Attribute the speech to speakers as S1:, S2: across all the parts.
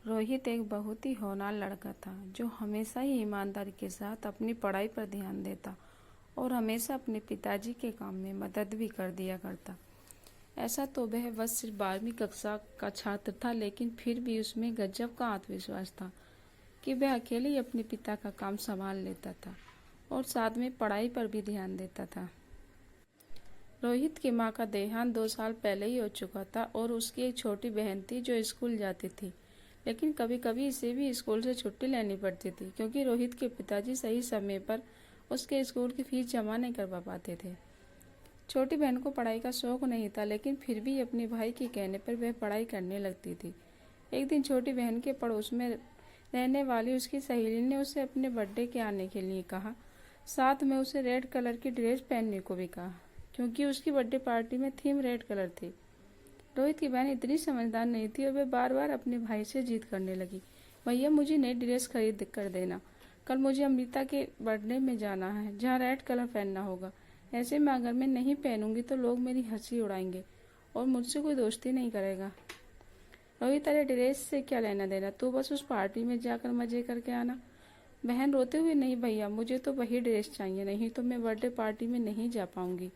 S1: रोहित एक बहुत ही होनहार लड़का था जो हमेशा ही ईमानदारी के साथ अपनी पढ़ाई पर ध्यान देता और हमेशा अपने पिताजी के काम में मदद भी कर दिया करता। ऐसा तो वह बस सिर्फ 12वीं कक्षा का छात्र था, लेकिन फिर भी उसमें गजब का आत्मविश्वास था कि वह अकेले ही अपने पिता का काम संभाल लेता था और साथ में पढ़ाई पर भी ध्यान देता था। रोहित की माँ का देहांत 2 साल पहले ही हो चुका था और उसकी एक छोटी बहन थी जो स्कूल जाती थी, लेकिन कभी कभी इसे भी स्कूल से छुट्टी लेनी पड़ती थी क्योंकि रोहित के पिताजी सही समय पर उसके स्कूल की फीस जमा नहीं करवा पाते थे। छोटी बहन को पढ़ाई का शौक नहीं था, लेकिन फिर भी अपने भाई के कहने पर वह पढ़ाई करने लगती थी। एक दिन छोटी बहन के पड़ोस में रहने वाली उसकी सहेली ने उसे अपने बर्थडे के आने के लिए कहा। साथ में उसे रेड कलर की ड्रेस पहनने को भी कहा क्योंकि उसकी बर्थडे पार्टी में थीम रेड कलर थी। रोहित की बहन इतनी समझदार नहीं थी और वह बार बार अपने भाई से जिद करने लगी, भैया मुझे नई ड्रेस खरीद कर देना, कल मुझे अमृता के बर्थडे में जाना है जहाँ रेड कलर पहनना होगा। ऐसे में अगर मैं नहीं पहनूंगी तो लोग मेरी हंसी उड़ाएंगे और मुझसे कोई दोस्ती नहीं करेगा। रोहित, अरे ड्रेस से क्या लेना देना, तू बस उस पार्टी में जाकर मजे करके आना। बहन रोते हुए, नहीं भैया मुझे तो वही ड्रेस चाहिए, नहीं तो मैं बर्थडे पार्टी में नहीं जा पाऊंगी।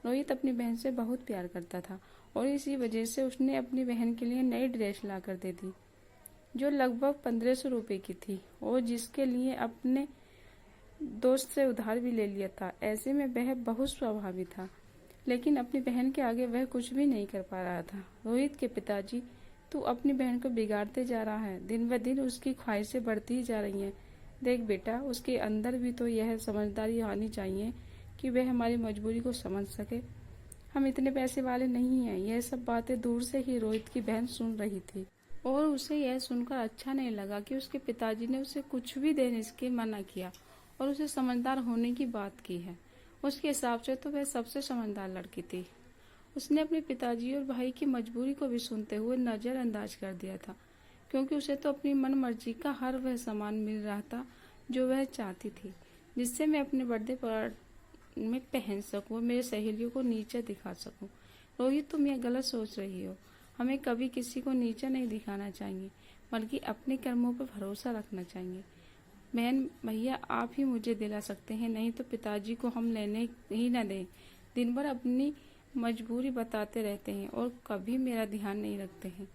S1: रोहित अपनी बहन से बहुत प्यार करता था और इसी वजह से उसने अपनी बहन के लिए नई ड्रेस ला कर दे दी जो लगभग 1500 रुपये की थी और जिसके लिए अपने दोस्त से उधार भी ले लिया था। ऐसे में वह बहुत स्वाभावी था, लेकिन अपनी बहन के आगे वह कुछ भी नहीं कर पा रहा था। रोहित के पिताजी, तू अपनी बहन को बिगाड़ते जा रहा है, दिन ब दिन उसकी ख्वाहिशें बढ़ती ही जा रही हैं। देख बेटा, उसके अंदर भी तो यह समझदारी आनी चाहिए कि वह हमारी मजबूरी को समझ सके। हम इतने पैसे वाले नहीं हैं। यह सब बातें दूर से ही रोहित की बहन सुन रही थी और उसे यह सुनकर अच्छा नहीं लगा कि उसके पिताजी ने उसे कुछ भी देने से मना किया और उसे समझदार होने की बात की है। उसके हिसाब से तो वह सबसे समझदार लड़की थी। उसने अपने पिताजी और भाई की मजबूरी को भी सुनते हुए नजरअंदाज कर दिया था क्योंकि उसे तो अपनी मन मर्जी का हर वह सामान मिल रहा था जो वह चाहती थी, जिससे मैं अपने बर्थडे पर में पहन सकूं, मेरे सहेलियों को नीचा दिखा सकूं। रोहित, तुम यह गलत सोच रही हो। हमें कभी किसी को नीचा नहीं दिखाना चाहिए, बल्कि अपने कर्मों पर भरोसा रखना चाहिए। बहन, भैया आप ही मुझे दिला सकते हैं, नहीं तो पिताजी को हम लेने ही न दें। दिन भर अपनी मजबूरी बताते रहते हैं और कभी मेरा ध्यान नहीं रखते हैं।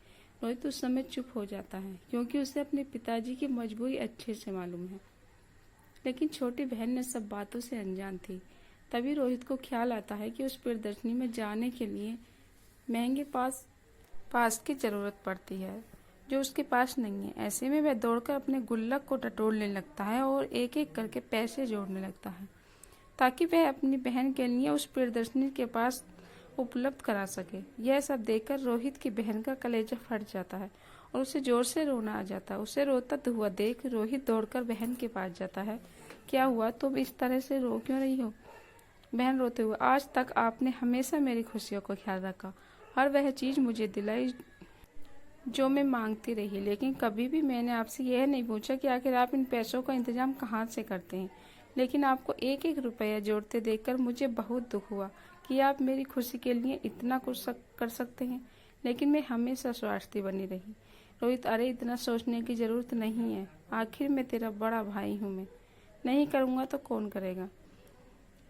S1: रोहित उस समय चुप हो जाता है क्योंकि उसे अपने पिताजी की मजबूरी अच्छे से मालूम है, लेकिन छोटी बहन ने सब बातों से अनजान थी। तभी रोहित को ख्याल आता है कि उस प्रदर्शनी में जाने के लिए महंगे पास की जरूरत पड़ती है जो उसके पास नहीं है। ऐसे में वह दौड़कर अपने गुल्लक को टटोलने लगता है और एक एक करके पैसे जोड़ने लगता है ताकि वह अपनी बहन के लिए उस प्रदर्शनी के पास उपलब्ध करा सके। यह सब देखकर रोहित की बहन का कलेजा फट जाता है और उसे जोर से रोना आ जाता है। उसे रोता हुआ देख रोहित दौड़कर बहन के पास जाता है। क्या हुआ, तुम इस तरह से रो क्यों रही हो? बहन रोते हुए, आज तक आपने हमेशा मेरी खुशियों का ख्याल रखा, हर वह चीज मुझे दिलाई जो मैं मांगती रही, लेकिन कभी भी मैंने आपसे यह नहीं पूछा कि आखिर आप इन पैसों का इंतजाम कहाँ से करते हैं। लेकिन आपको एक एक रुपया जोड़ते देखकर मुझे बहुत दुख हुआ कि आप मेरी खुशी के लिए इतना कुछ कर सकते हैं, लेकिन मैं हमेशा स्वार्थी बनी रही। रोहित, अरे इतना सोचने की जरूरत नहीं है, आखिर मैं तेरा बड़ा भाई हूँ, मैं नहीं करूँगा तो कौन करेगा।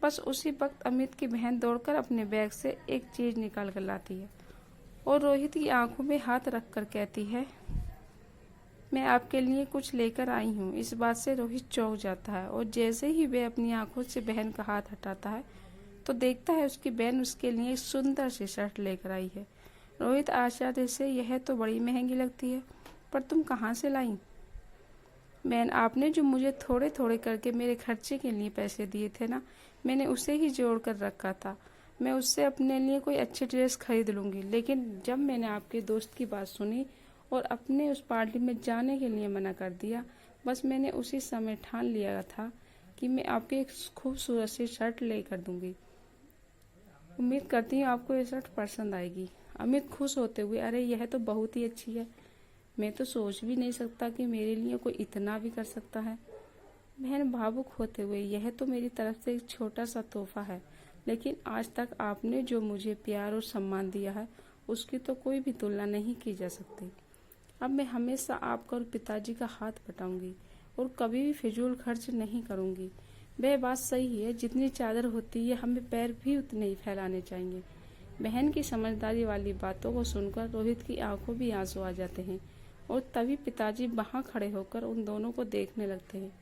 S1: बस उसी वक्त अमित की बहन दौड़कर अपने बैग से एक चीज निकाल कर लाती है और रोहित की आंखों में हाथ रखकर कहती है, मैं आपके लिए कुछ लेकर आई हूँ। इस बात से रोहित चौंक जाता है और जैसे ही वह अपनी आंखों से बहन का हाथ हटाता है तो देखता है उसकी बहन उसके लिए एक सुंदर सी शर्ट लेकर आई है। रोहित आश्चर्य से, यह तो बड़ी महंगी लगती है, पर तुम कहाँ से लाई? बहन, आपने जो मुझे थोड़े थोड़े करके मेरे खर्चे के लिए पैसे दिए थे ना, मैंने उसे ही जोड़ कर रखा था। मैं उससे अपने लिए कोई अच्छी ड्रेस खरीद लूंगी, लेकिन जब मैंने आपके दोस्त की बात सुनी और अपने उस पार्टी में जाने के लिए मना कर दिया, बस मैंने उसी समय ठान लिया था कि मैं आपको एक खूबसूरत सी शर्ट लेकर दूंगी। उम्मीद करती हूँ आपको ये शर्ट पसंद आएगी। अमित खुश होते हुए, अरे यह तो बहुत ही अच्छी है, मैं तो सोच भी नहीं सकता कि मेरे लिए कोई इतना भी कर सकता है। बहन भावुक होते हुए, यह तो मेरी तरफ से एक छोटा सा तोहफा है, लेकिन आज तक आपने जो मुझे प्यार और सम्मान दिया है उसकी तो कोई भी तुलना नहीं की जा सकती। अब मैं हमेशा आपका और पिताजी का हाथ बटाऊंगी और कभी भी फिजूल खर्च नहीं करूंगी। वह बात सही है, जितनी चादर होती है हमें पैर भी उतने ही फैलाने चाहिए। बहन की समझदारी वाली बातों को सुनकर रोहित की आंखों भी आंसू आ जाते हैं और तभी पिताजी वहां खड़े होकर उन दोनों को देखने लगते हैं।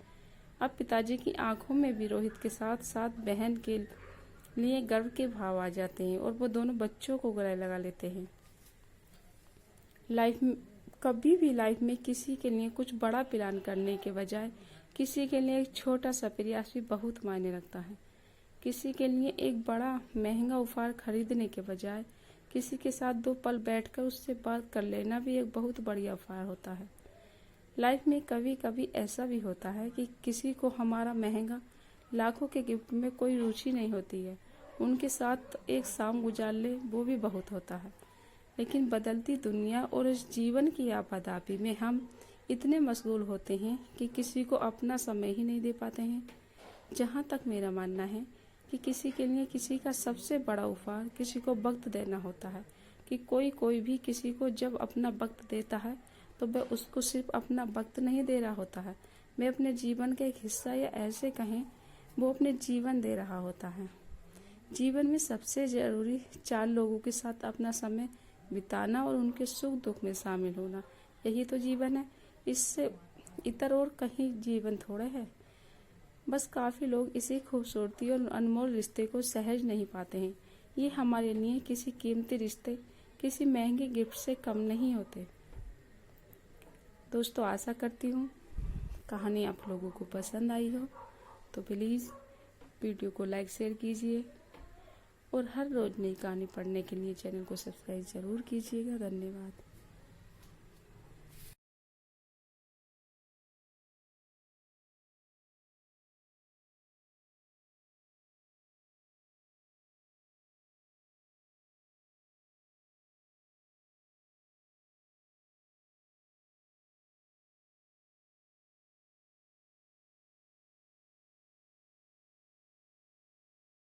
S1: अब पिताजी की आंखों में भी रोहित के साथ साथ बहन के लिए गर्व के भाव आ जाते हैं और वो दोनों बच्चों को गले लगा लेते हैं। कभी भी लाइफ में किसी के लिए कुछ बड़ा प्लान करने के बजाय किसी के लिए एक छोटा सा प्रयास भी बहुत मायने रखता है। किसी के लिए एक बड़ा महंगा उपहार खरीदने के बजाय किसी के साथ 2 पल बैठकर उससे बात कर लेना भी एक बहुत बढ़िया उपहार होता है। लाइफ में कभी कभी ऐसा भी होता है कि किसी को हमारा महंगा लाखों के गिफ्ट में कोई रुचि नहीं होती है, उनके साथ एक शाम गुजार ले वो भी बहुत होता है। लेकिन बदलती दुनिया और इस जीवन की आपाधापी में हम इतने मशगूल होते हैं कि किसी को अपना समय ही नहीं दे पाते हैं। जहाँ तक मेरा मानना है कि किसी के लिए किसी का सबसे बड़ा उपहार किसी को वक्त देना होता है, कि कोई भी किसी को जब अपना वक्त देता है तो वह उसको सिर्फ अपना वक्त नहीं दे रहा होता है, वह अपने जीवन का एक हिस्सा या ऐसे कहें वो अपने जीवन दे रहा होता है। जीवन में सबसे जरूरी 4 लोगों के साथ अपना समय बिताना और उनके सुख दुख में शामिल होना, यही तो जीवन है। इससे इतर और कहीं जीवन थोड़े है। बस काफी लोग इसी खूबसूरती और अनमोल रिश्ते को सहज नहीं पाते हैं। ये हमारे लिए किसी कीमती रिश्ते, किसी महंगे गिफ्ट से कम नहीं होते। दोस्तों, आशा करती हूँ कहानी आप लोगों को पसंद आई हो, तो प्लीज़ वीडियो को लाइक शेयर कीजिए और हर रोज नई कहानी पढ़ने के लिए चैनल को सब्सक्राइब जरूर कीजिएगा। धन्यवाद।